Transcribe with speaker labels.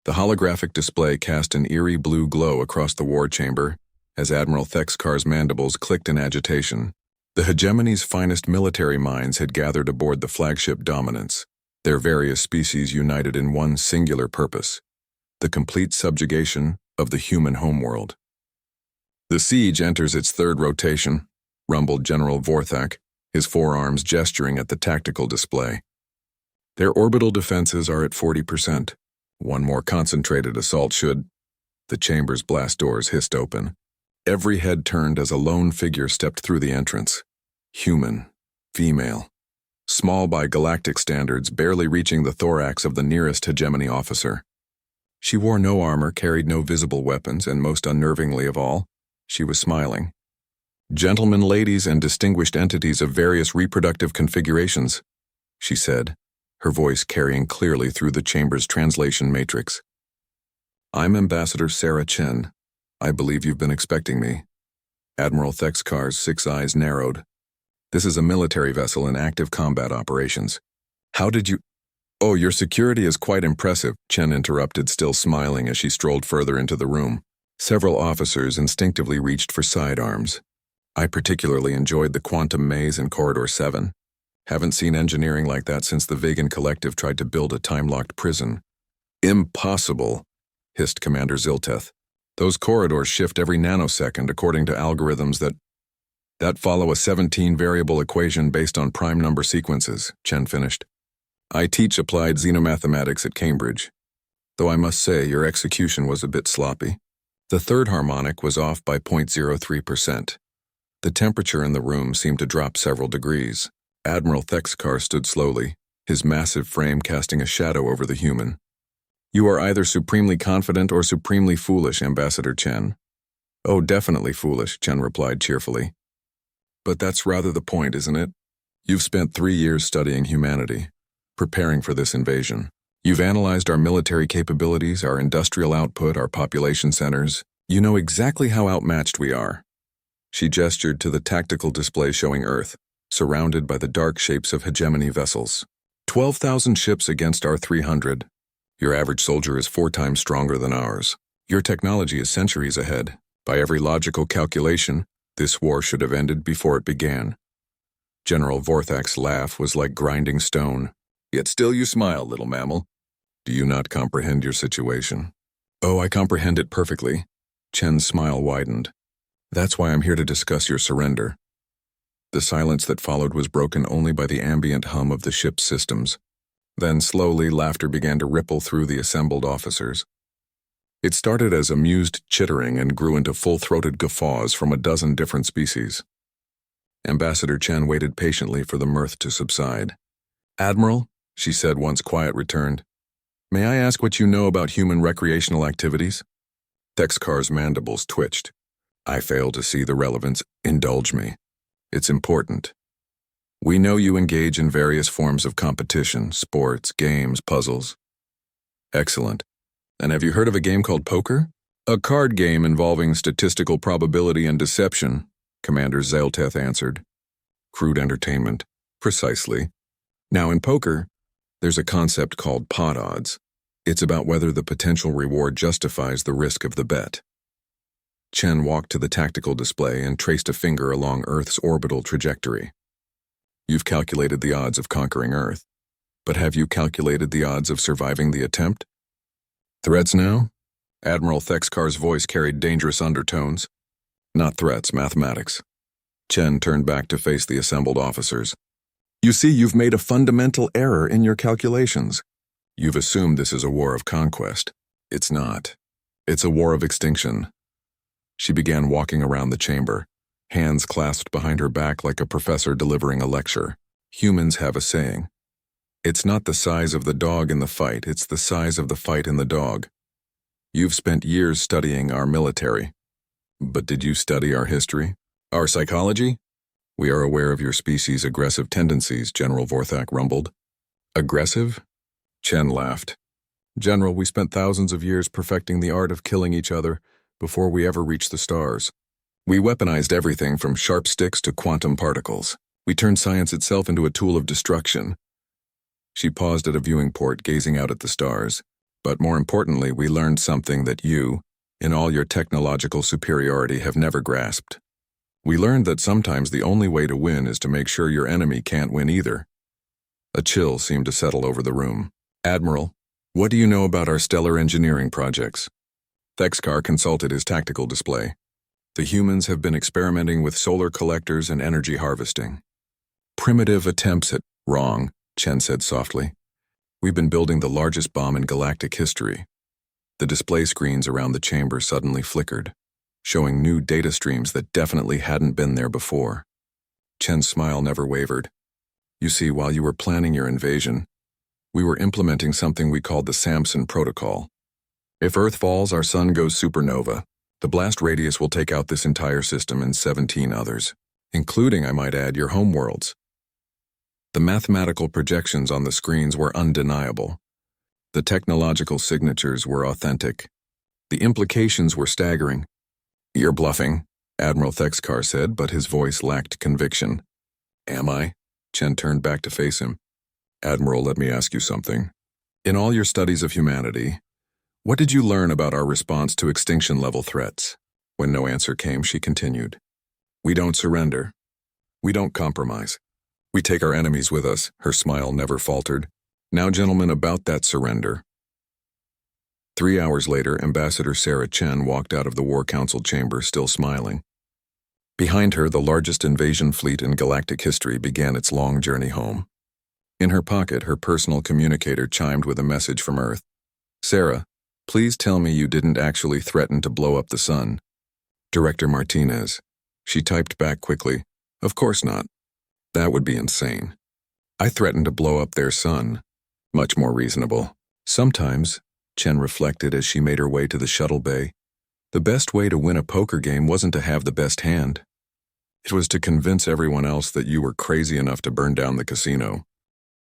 Speaker 1: The holographic display cast an eerie blue glow across the war chamber as Admiral Thexkar's mandibles clicked in agitation. The hegemony's finest military minds had gathered aboard the flagship Dominance, their various species united in one singular purpose: the complete subjugation of the human homeworld. "The siege enters its third rotation," rumbled General Vorthak, his forearms gesturing at the tactical display. "Their orbital defenses are at 40%. One more concentrated assault should—" The chamber's blast doors hissed open. Every head turned as a lone figure stepped through the entrance. Human, female, small by galactic standards, barely reaching the thorax of the nearest hegemony officer. She wore no armor, carried no visible weapons, and most unnervingly of all, she was smiling. "Gentlemen, ladies, and distinguished entities of various reproductive configurations," she said, her voice carrying clearly through the chamber's translation matrix. "I'm Ambassador Sarah Chen. I believe you've been expecting me." Admiral Thexkar's 6 eyes narrowed. "This is a military vessel in active combat operations. How did you—" "Oh, your security is quite impressive," Chen interrupted, still smiling as she strolled further into the room. Several officers instinctively reached for sidearms. "I particularly enjoyed the quantum maze in Corridor 7. Haven't seen engineering like that since the Vegan Collective tried to build a time-locked prison." "Impossible," hissed Commander Zilteth. "Those corridors shift every nanosecond according to algorithms that follow a 17-variable equation based on prime number sequences," Chen finished. "I teach applied xenomathematics at Cambridge, though I must say your execution was a bit sloppy. The third harmonic was off by 0.03%. The temperature in the room seemed to drop several degrees. Admiral Thexkar stood slowly, his massive frame casting a shadow over the human. "You are either supremely confident or supremely foolish, Ambassador Chen." "Oh, definitely foolish," Chen replied cheerfully. "But that's rather the point, isn't it? You've spent 3 years studying humanity, preparing for this invasion. You've analyzed our military capabilities, our industrial output, our population centers. You know exactly how outmatched we are." She gestured to the tactical display showing Earth, surrounded by the dark shapes of hegemony vessels. 12,000 ships against our 300. Your average soldier is 4 times stronger than ours. Your technology is centuries ahead. By every logical calculation, this war should have ended before it began. General Vorthak's laugh was like grinding stone. "Yet still you smile, little mammal. Do you not comprehend your situation?" "Oh, I comprehend it perfectly." Chen's smile widened. "That's why I'm here to discuss your surrender." The silence that followed was broken only by the ambient hum of the ship's systems. Then slowly laughter began to ripple through the assembled officers. It started as amused chittering and grew into full-throated guffaws from a dozen different species. Ambassador Chen waited patiently for the mirth to subside. "Admiral," she said once quiet returned, "may I ask what you know about human recreational activities?" Thexkar's mandibles twitched. "I fail to see the relevance. Indulge me. It's important. We know you engage in various forms of competition, sports, games, puzzles." "Excellent. And have you heard of a game called poker?" "A card game involving statistical probability and deception," Commander Zilteth answered. "Crude entertainment." "Precisely. Now in poker, there's a concept called pot odds. It's about whether the potential reward justifies the risk of the bet." Chen walked to the tactical display and traced a finger along Earth's orbital trajectory. "You've calculated the odds of conquering Earth, but have you calculated the odds of surviving the attempt?" "Threats now?" Admiral Thexkar's voice carried dangerous undertones. "Not threats, mathematics." Chen turned back to face the assembled officers. "You see, you've made a fundamental error in your calculations. You've assumed this is a war of conquest. It's not. It's a war of extinction." She began walking around the chamber, hands clasped behind her back like a professor delivering a lecture. "Humans have a saying. It's not the size of the dog in the fight, it's the size of the fight in the dog. You've spent years studying our military. But did you study our history? Our psychology? We are aware of your species' aggressive tendencies," General Vorthak rumbled. "Aggressive?" Chen laughed. "General, we spent thousands of years perfecting the art of killing each other before we ever reached the stars. We weaponized everything from sharp sticks to quantum particles. We turned science itself into a tool of destruction." She paused at a viewing port, gazing out at the stars. But more importantly, we learned something that you, in all your technological superiority, have never grasped. We learned that sometimes the only way to win is to make sure your enemy can't win either. A chill seemed to settle over the room. Admiral, what do you know about our stellar engineering projects? Thexkar consulted his tactical display. The humans have been experimenting with solar collectors and energy harvesting. Primitive attempts at wrong, Chen said softly. We've been building the largest bomb in galactic history. The display screens around the chamber suddenly flickered, showing new data streams that definitely hadn't been there before. Chen's smile never wavered. You see, while you were planning your invasion, we were implementing something we called the Samson Protocol. If Earth falls, our sun goes supernova. The blast radius will take out this entire system and 17 others, including, I might add, your homeworlds. The mathematical projections on the screens were undeniable. The technological signatures were authentic. The implications were staggering. You're bluffing, Admiral Thexkar said, but his voice lacked conviction. Am I? Chen turned back to face him. Admiral, let me ask you something. In all your studies of humanity, what did you learn about our response to extinction-level threats? When no answer came, she continued. We don't surrender. We don't compromise. We take our enemies with us. Her smile never faltered. Now, gentlemen, about that surrender. 3 hours later, Ambassador Sarah Chen walked out of the War Council chamber, still smiling. Behind her, the largest invasion fleet in galactic history began its long journey home. In her pocket, her personal communicator chimed with a message from Earth. Sarah, please tell me you didn't actually threaten to blow up the sun. Director Martinez. She typed back quickly. Of course not. That would be insane. I threatened to blow up their sun. Much more reasonable. Sometimes, Chen reflected as she made her way to the shuttle bay, the best way to win a poker game wasn't to have the best hand. It was to convince everyone else that you were crazy enough to burn down the casino.